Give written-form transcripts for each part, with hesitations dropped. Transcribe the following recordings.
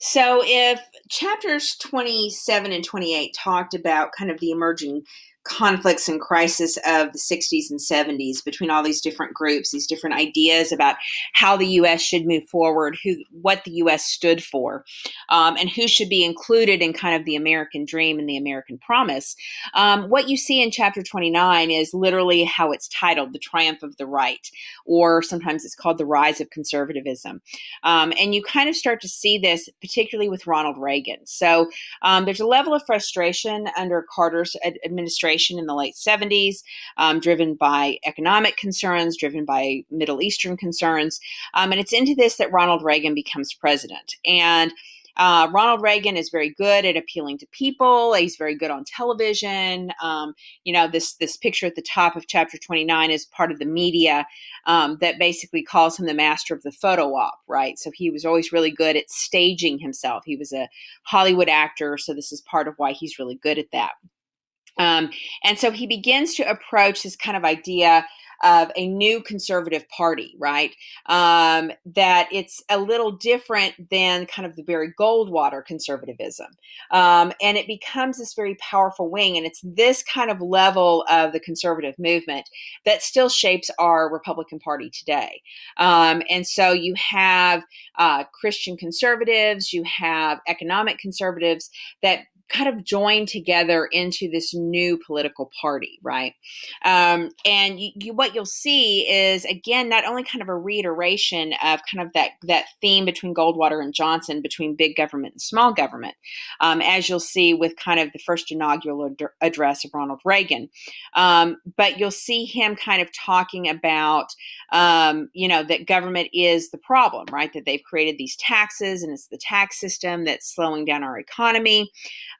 So if chapters 27 and 28 talked about kind of the emerging conflicts and crisis of the 60s and 70s between all these different groups, these different ideas about how the U.S. should move forward, what the U.S. stood for, and who should be included in kind of the American dream and the American promise. What you see in chapter 29 is literally how it's titled, The Triumph of the Right, or sometimes it's called The Rise of Conservatism. And you kind of start to see this, particularly with Ronald Reagan. So there's a level of frustration under Carter's administration in the late 70s, driven by economic concerns, driven by Middle Eastern concerns. And it's into this that Ronald Reagan becomes president. And Ronald Reagan is very good at appealing to people. He's very good on television. This picture at the top of chapter 29 is part of the media that basically calls him the master of the photo op, right? So he was always really good at staging himself. He was a Hollywood actor, so this is part of why he's really good at that. And so he begins to approach this kind of idea of a new conservative party, right? That it's a little different than kind of the Barry Goldwater conservatism. And it becomes this very powerful wing. And it's this kind of level of the conservative movement that still shapes our Republican Party today. And so you have Christian conservatives, you have economic conservatives that kind of join together into this new political party, right? And what you'll see is, again, not only kind of a reiteration of kind of that theme between Goldwater and Johnson, between big government and small government, as you'll see with kind of the first inaugural address of Ronald Reagan. But you'll see him kind of talking about, that government is the problem, right? That they've created these taxes and it's the tax system that's slowing down our economy.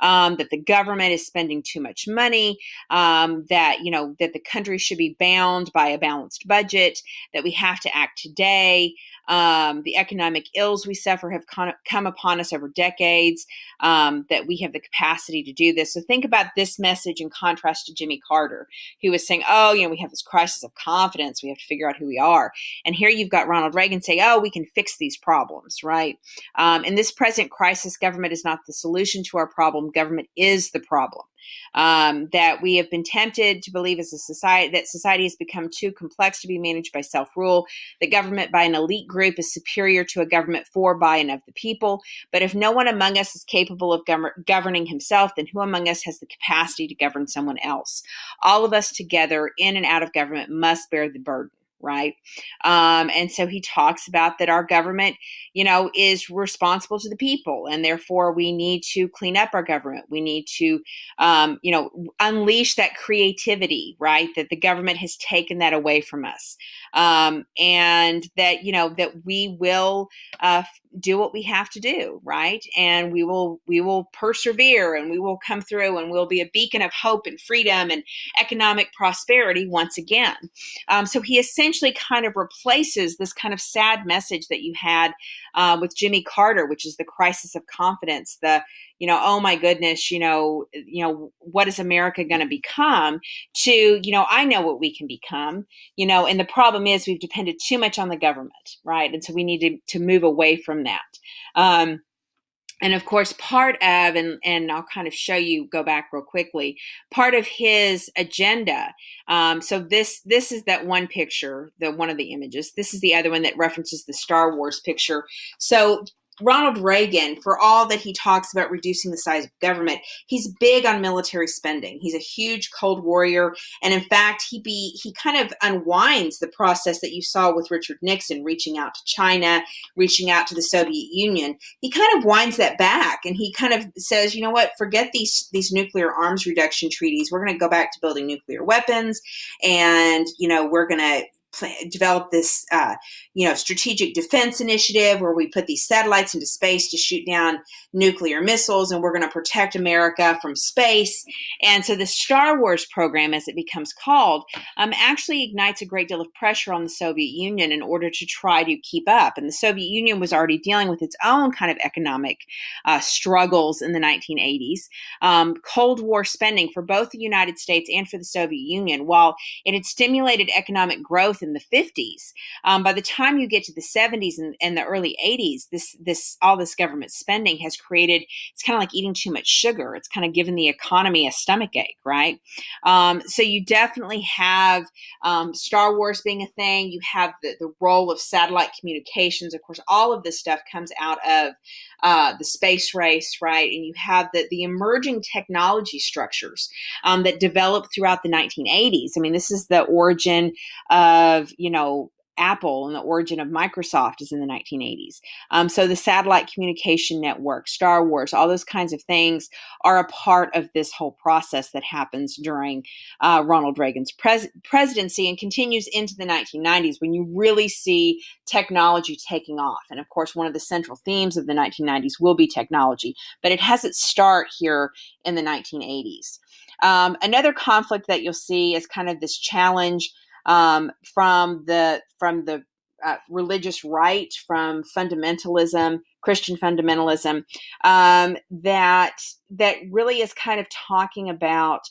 That the government is spending too much money, that the country should be bound by a balanced budget, that we have to act today. The economic ills we suffer have come upon us over decades, that we have the capacity to do this. So think about this message in contrast to Jimmy Carter, who was saying, we have this crisis of confidence. We have to figure out who we are. And here you've got Ronald Reagan say, we can fix these problems, right? In this present crisis, government is not the solution to our problem. Government is the problem. That we have been tempted to believe as a society that society has become too complex to be managed by self-rule. The government by an elite group is superior to a government for, by, and of the people. But if no one among us is capable of governing himself, then who among us has the capacity to govern someone else? All of us together, in and out of government, must bear the burden. Right. And so he talks about that our government, is responsible to the people, and therefore we need to clean up our government. We need to, unleash that creativity, right? That the government has taken that away from us. And that, that we will do what we have to do, right? And we will persevere, and we will come through, and we'll be a beacon of hope and freedom and economic prosperity once again. So he essentially kind of replaces this kind of sad message that you had with Jimmy Carter, which is the crisis of confidence, oh my goodness, what is America going to become, to, I know what we can become, and the problem is we've depended too much on the government, right? And so we need to move away from that. And of course, part of, and I'll kind of show you, go back real quickly, part of his agenda. So this is that one picture, one of the images. This is the other one that references the Star Wars picture. So Ronald Reagan, for all that he talks about reducing the size of government, he's big on military spending. He's a huge Cold Warrior. And in fact, he kind of unwinds the process that you saw with Richard Nixon, reaching out to China, reaching out to the Soviet Union. He kind of winds that back, and he kind of says, forget these nuclear arms reduction treaties. We're going to go back to building nuclear weapons, and, we're going to develop this, strategic defense initiative where we put these satellites into space to shoot down nuclear missiles, and we're going to protect America from space. And so the Star Wars program, as it becomes called, actually ignites a great deal of pressure on the Soviet Union in order to try to keep up. And the Soviet Union was already dealing with its own kind of economic struggles in the 1980s. Cold War spending for both the United States and for the Soviet Union, while it had stimulated economic growth growth in the 50s. By the time you get to the 70s and the early 80s, all this government spending has created, it's kind of like eating too much sugar. It's kind of given the economy a stomach ache, right? So you definitely have Star Wars being a thing. You have the role of satellite communications. Of course, all of this stuff comes out of the space race, right? And you have the emerging technology structures that developed throughout the 1980s. I mean, this is the origin of, Apple, and the origin of Microsoft is in the 1980s. So the satellite communication network, Star Wars, all those kinds of things are a part of this whole process that happens during Ronald Reagan's presidency and continues into the 1990s, when you really see technology taking off. And of course, one of the central themes of the 1990s will be technology, but it has its start here in the 1980s. Another conflict that you'll see is kind of this challenge from the religious right, from fundamentalism, Christian fundamentalism, that really is kind of talking about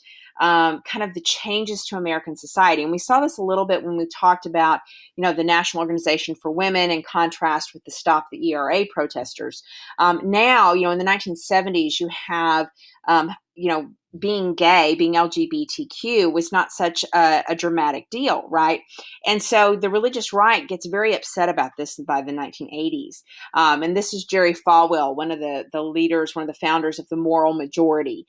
kind of the changes to American society. And we saw this a little bit when we talked about, the National Organization for Women in contrast with the Stop the ERA protesters. Now, in the 1970s, you have, being gay, being LGBTQ was not such a dramatic deal, right? And so the religious right gets very upset about this by the 1980s. And this is Jerry Falwell, one of the leaders, one of the founders of the Moral Majority,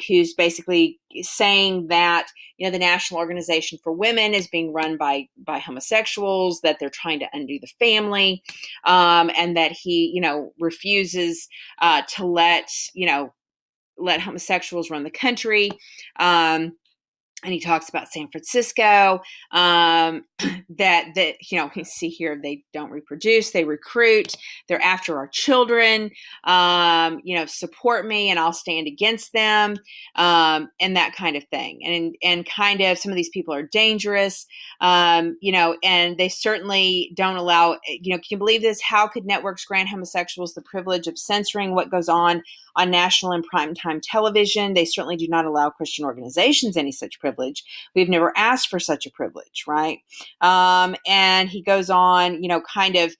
who's basically saying that, the National Organization for Women is being run by homosexuals, that they're trying to undo the family, and that he, refuses to let homosexuals run the country. And he talks about San Francisco, that you see here, they don't reproduce, they recruit, they're after our children, support me and I'll stand against them, and that kind of thing. And kind of some of these people are dangerous, and they certainly don't allow, can you believe this? How could networks grant homosexuals the privilege of censoring what goes on national and primetime television? They certainly do not allow Christian organizations any such privilege. We've never asked for such a privilege, right? And he goes on, kind of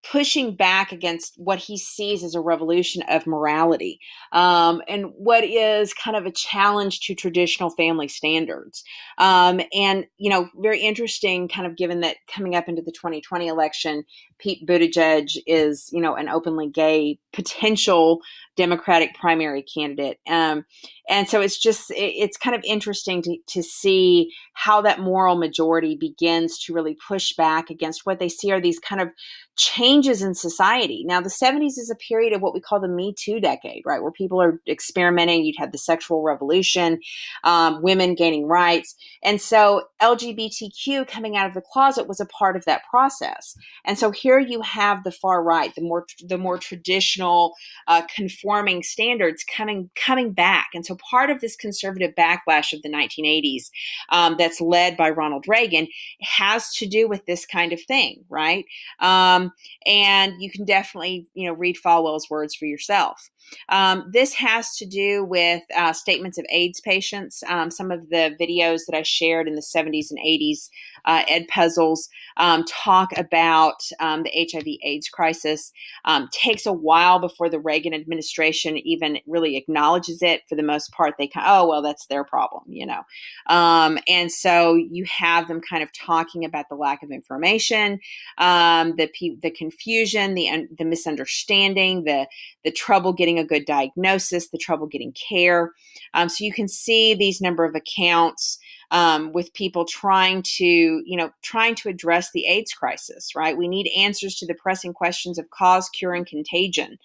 pushing back against what he sees as a revolution of morality, and what is kind of a challenge to traditional family standards. And, very interesting, kind of given that coming up into the 2020 election, Pete Buttigieg is, an openly gay potential Democratic primary candidate. And so it's kind of interesting to see how that moral majority begins to really push back against what they see are these kind of changes in society. Now, the 70s is a period of what we call the Me Too decade, right? Where people are experimenting. You'd have the sexual revolution, women gaining rights. And so LGBTQ coming out of the closet was a part of that process. And so here you have the far right, the more traditional, conforming standards coming back. And so part of this conservative backlash of the 1980s, that's led by Ronald Reagan, has to do with this kind of thing, right? And you can definitely, read Falwell's words for yourself. This has to do with statements of AIDS patients. Some of the videos that I shared in the 70s and 80s, Ed Puzzles, talk about the HIV/AIDS crisis. Takes a while before the Reagan administration even really acknowledges it. For the most part, they that's their problem, And so you have them kind of talking about the lack of information, the confusion, the misunderstanding, the trouble getting a good diagnosis, the trouble getting care. So you can see these number of accounts with people trying to address the AIDS crisis, right? We need answers to the pressing questions of cause, cure, and contagion.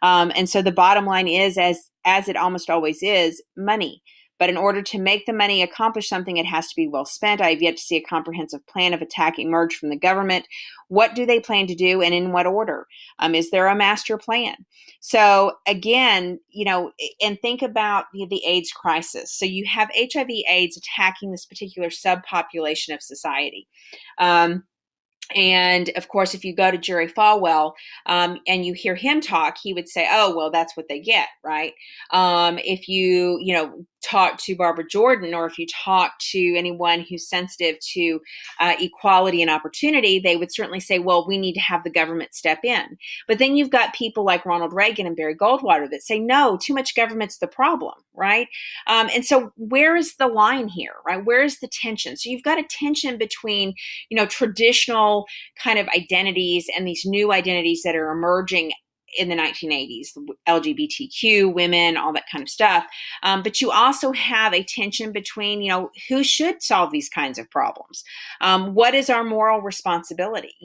And so the bottom line is, as it almost always is, money. But in order to make the money accomplish something, it has to be well spent. I have yet to see a comprehensive plan of attack emerge from the government. What do they plan to do, and in what order? Is there a master plan? So again, and think about the AIDS crisis. So you have HIV/AIDS attacking this particular subpopulation of society. And of course, if you go to Jerry Falwell and you hear him talk, he would say, "Oh, well, that's what they get, right?" If you talk to Barbara Jordan, or if you talk to anyone who's sensitive to equality and opportunity, they would certainly say, well, we need to have the government step in. But then you've got people like Ronald Reagan and Barry Goldwater that say, no, too much government's the problem, right? And so where is the line here, right? Where is the tension? So you've got a tension between, traditional kind of identities and these new identities that are emerging in the 1980s, LGBTQ, women, all that kind of stuff. But you also have a tension between, who should solve these kinds of problems? What is our moral responsibility?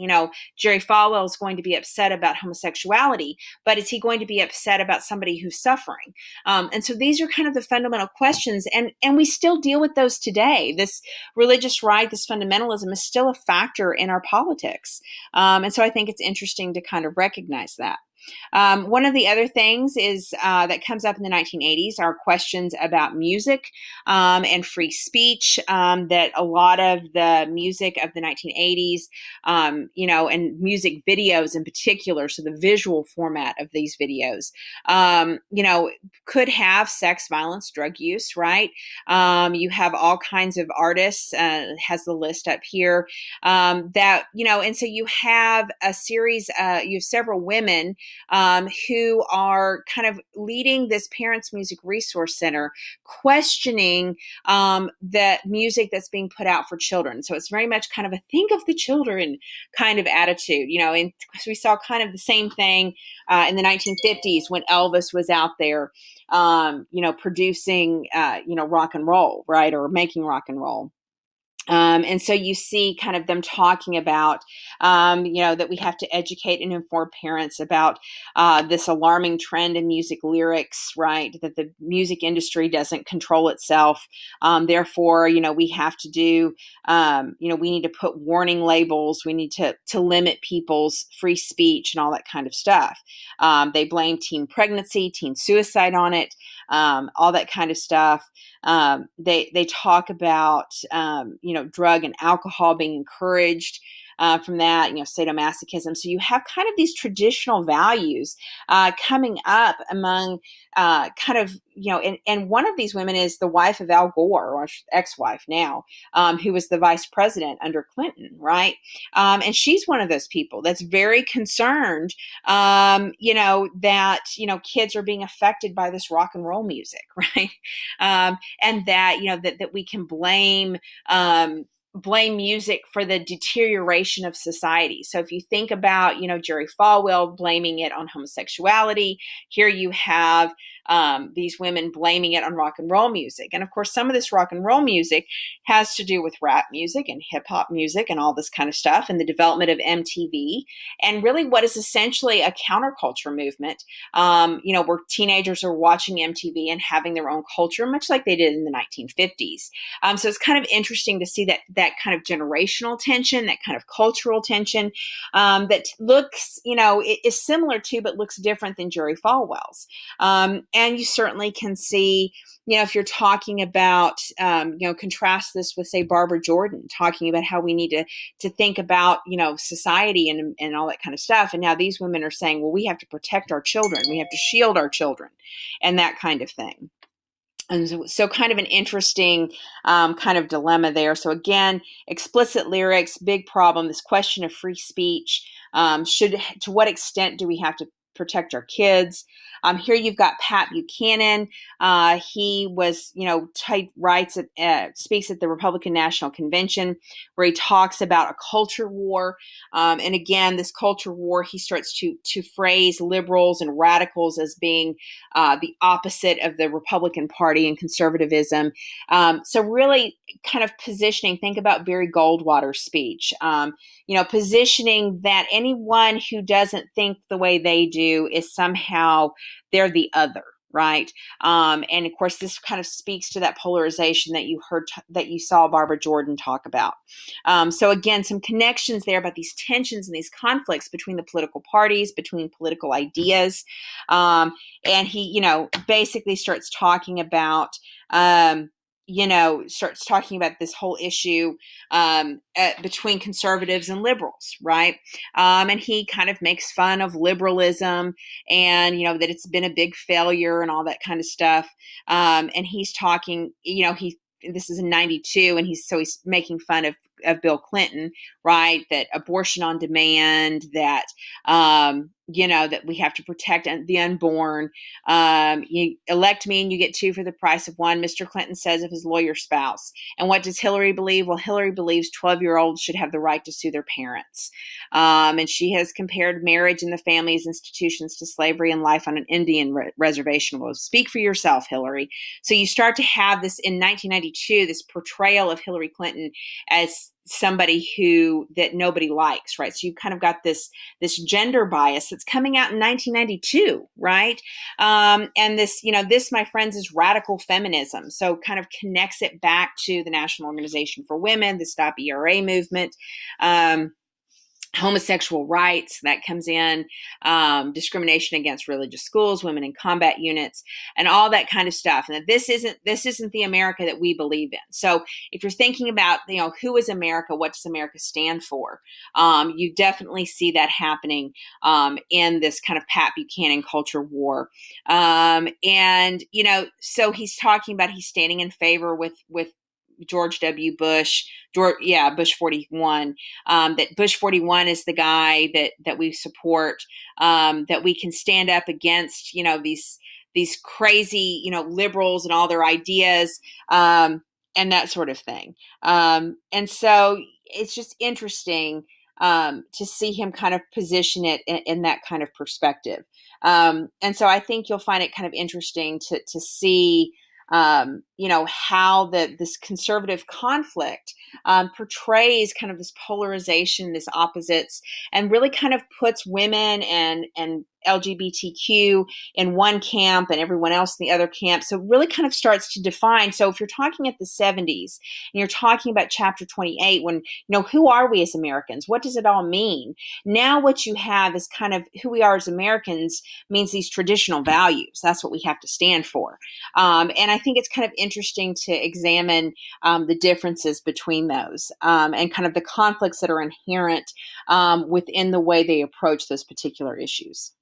Jerry Falwell is going to be upset about homosexuality, but is he going to be upset about somebody who's suffering? And so these are kind of the fundamental questions, and we still deal with those today. This religious right, this fundamentalism is still a factor in our politics. And so I think it's interesting to kind of recognize that. One of the other things is that comes up in the 1980s are questions about music and free speech. That a lot of the music of the 1980s, and music videos in particular, so the visual format of these videos, could have sex, violence, drug use, right? You have all kinds of artists, has the list up here, and so you have a series, you have several women who are kind of leading this Parents Music Resource Center, questioning the music that's being put out for children. So it's very much kind of a think of the children kind of attitude, and we saw kind of the same thing in the 1950s when Elvis was out there, producing, rock and roll, right, or making rock and roll. And so you see kind of them talking about, that we have to educate and inform parents about this alarming trend in music lyrics, right? That the music industry doesn't control itself. Therefore, we have to do, we need to put warning labels. We need to limit people's free speech and all that kind of stuff. They blame teen pregnancy, teen suicide on it, all that kind of stuff. They talk about, drug and alcohol being encouraged from that, sadomasochism. So you have kind of these traditional values coming up among kind of, and one of these women is the wife of Al Gore, or ex-wife now, who was the vice president under Clinton, right? And she's one of those people that's very concerned, that, kids are being affected by this rock and roll music, right? And that, that we can blame music for the deterioration of society. So if you think about, Jerry Falwell blaming it on homosexuality, here you have these women blaming it on rock and roll music. And of course, some of this rock and roll music has to do with rap music and hip hop music and all this kind of stuff, and the development of MTV, and really what is essentially a counterculture movement, where teenagers are watching MTV and having their own culture, much like they did in the 1950s. So it's kind of interesting to see that kind of generational tension, that kind of cultural tension, that looks, is similar to, but looks different than Jerry Falwell's. And you certainly can see, if you're talking about, contrast this with, say, Barbara Jordan, talking about how we need to think about, society and all that kind of stuff. And now these women are saying, well, we have to protect our children. We have to shield our children and that kind of thing. And so kind of an interesting kind of dilemma there. So again, explicit lyrics, big problem, this question of free speech. To what extent do we have to protect our kids? Here you've got Pat Buchanan. He was, speaks at the Republican National Convention, where he talks about a culture war. And again, this culture war, he starts to phrase liberals and radicals as being the opposite of the Republican Party and conservatism. So really kind of positioning, think about Barry Goldwater's speech, positioning that anyone who doesn't think the way they do is somehow they're the other, right? And of course, this kind of speaks to that polarization that you heard, that you saw Barbara Jordan talk about. So again, some connections there about these tensions and these conflicts between the political parties, between political ideas. And he, basically starts talking about, starts talking about this whole issue between conservatives and liberals, right? And he kind of makes fun of liberalism and, that it's been a big failure and all that kind of stuff. And he's talking, this is in 92, and he's making fun of Bill Clinton, right? That abortion on demand, that, that we have to protect the unborn. You elect me and you get two for the price of one, Mr. Clinton says of his lawyer spouse. And what does Hillary believe? Well, Hillary believes 12-year-olds should have the right to sue their parents. And she has compared marriage and the family as institutions to slavery and life on an Indian reservation. Well, speak for yourself, Hillary. So you start to have this in 1992, this portrayal of Hillary Clinton as somebody that nobody likes, right? So you've kind of got this gender bias that's coming out in 1992, right? And this, my friends, is radical feminism. So kind of connects it back to the National Organization for Women, the Stop ERA movement. Homosexual rights, that comes in, discrimination against religious schools, women in combat units, and all that kind of stuff. And this isn't the America that we believe in. So if you're thinking about, who is America, what does America stand for? You definitely see that happening in this kind of Pat Buchanan culture war. And, so he's talking about, he's standing in favor with George W. Bush, Bush 41, that Bush 41 is the guy that we support, that we can stand up against, these crazy, liberals and all their ideas, and that sort of thing. And so it's just interesting to see him kind of position it in that kind of perspective. And so I think you'll find it kind of interesting to see how this conservative conflict portrays kind of this polarization, this opposites, and really kind of puts women and LGBTQ in one camp and everyone else in the other camp. So it really kind of starts to define. So if you're talking at the 70s and you're talking about chapter 28, when, who are we as Americans? What does it all mean? Now what you have is kind of who we are as Americans means these traditional values. That's what we have to stand for. And I think it's kind of interesting to examine the differences between those and kind of the conflicts that are inherent within the way they approach those particular issues.